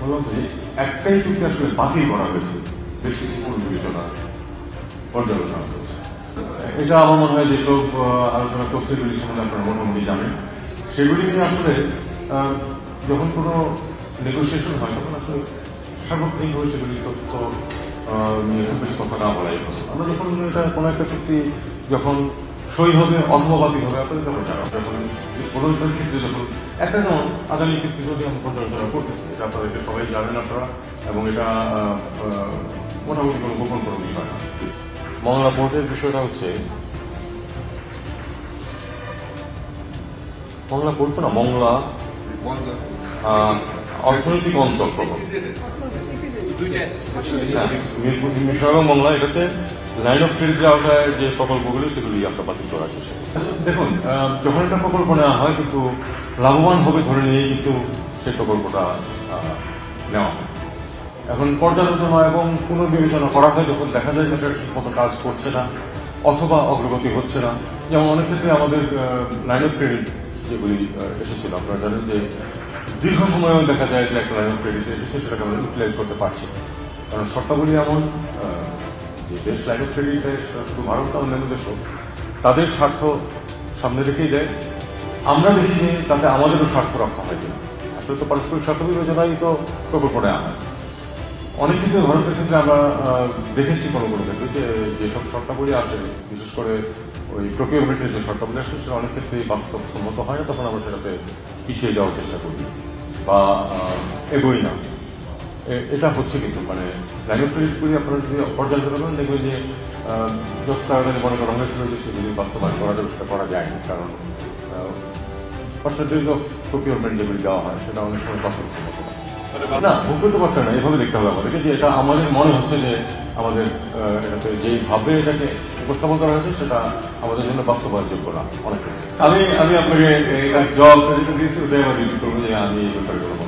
বললাম যে একটাই চুক্তি আসলে বাতিল করা হয়েছে, বেশ কিছু পুনর্বিবেচনা পর্যালোচনা চলছে। এটা আমার মনে হয় যেসব আলোচনা চলছে এগুলি সম্বন্ধে আপনারা মোটামুটি জানেন। সেগুলি নিয়ে আসলে যখন কোনো নেগোসিয়েশন হয় তখন আসলে সার্বক্ষণিকভাবে সেগুলি তথ্য নিয়ে খুব বেশি কথা না বলাই ভালো। আমরা যখন এটা কোনো একটা চুক্তি যখন সই হবে অথবা বাতিল হবে আপনাদের তখন জানা, যখন কোনো ক্ষেত্রে যখন একটা যেমন আগামী চুক্তি যদি আমরা পর্যালোচনা করতেছি, এটা আপনাদেরকে সবাই জানেন আপনারা, এবং এটা মোটামুটি কোনো গোপন কোনো বিষয় না। মংলা পোর্টের বিষয়টা হচ্ছে, মংলা পোর্ট তো না, মংলা অর্থনৈতিক অঞ্চল মিরপুর এবং মংলা, এটাতে লাইন অফ ক্রেডিটের আওতায় যে প্রকল্পগুলি সেগুলি আমরা বাতিল করার চেষ্টা করি। দেখুন, যখন একটা প্রকল্প নেওয়া হয় কিন্তু লাভবান হবে ধরে নিয়েই কিন্তু সেই প্রকল্পটা নেওয়া হয়। এখন পর্যালোচনা এবং পুনর্বিবেচনা করা হয় যখন দেখা যায় যে সেটা ঠিকমতো কাজ করছে না অথবা অগ্রগতি হচ্ছে না। যেমন অনেক ক্ষেত্রে আমাদের লাইন অফ ক্রেডিট যেগুলি এসেছিল, আপনারা জানেন যে দীর্ঘ সময়েও দেখা যায় যে একটা লাইন অফ ক্রেডিট এসেছে সেটাকে আমরা ইউটিলাইজ করতে পারছি, কারণ শর্তাবলী এমন যে দেশ লাইন অফ ক্রেডিট দেয় সেটা শুধু ভারত না, অন্যান্য দেশও তাদের স্বার্থ সামনে রেখেই দেয়। আমরা দেখি যে তাতে আমাদেরও স্বার্থ রক্ষা হয় কিনা। আসলে তো পারস্পরিক স্বার্থ বিবেচনাই তো প্রকল্প নেওয়া হয়। অনেক ক্ষেত্রে ভারতের ক্ষেত্রে আমরা দেখেছি কোনো কোনো ক্ষেত্রে যে যেসব শর্তাবলী আসে, বিশেষ করে ওই প্রকিউরমেন্টের যে শর্তাবলী আসে সেটা অনেক ক্ষেত্রেই বাস্তবসম্মত হয় না, তখন আমরা সেটাতে পিছিয়ে যাওয়ার চেষ্টা করি বা এগোই না। এটা হচ্ছে কিন্তু মানে লাইন অফ ক্রেডিটগুলি আপনারা যদি পর্যালোচনা করেন দেখবেন যে যত তাড়াতাড়ি মনে করা হয়েছিল যে সেগুলি বাস্তবায়ন করা যাবে সেটা করা যায়নি, কারণ পার্সেন্টেজ অফ প্রকিউরমেন্ট যেগুলি দেওয়া হয় সেটা অনেক সময় বাস্তবসম্মত না, ভুল করতে পারছে না। এভাবে দেখতে হবে আমাদেরকে যে এটা আমাদের মনে হচ্ছে যে আমাদের এটাতে যেইভাবে এটাকে উপস্থাপন করা হয়েছে সেটা আমাদের জন্য বাস্তবায়নযোগ্য না অনেক ক্ষেত্রে। আমি আপনাকে জবাব দিয়েছি, ওটাই আমার রিপিট করবো যে আমি এই ব্যাপারে কোনো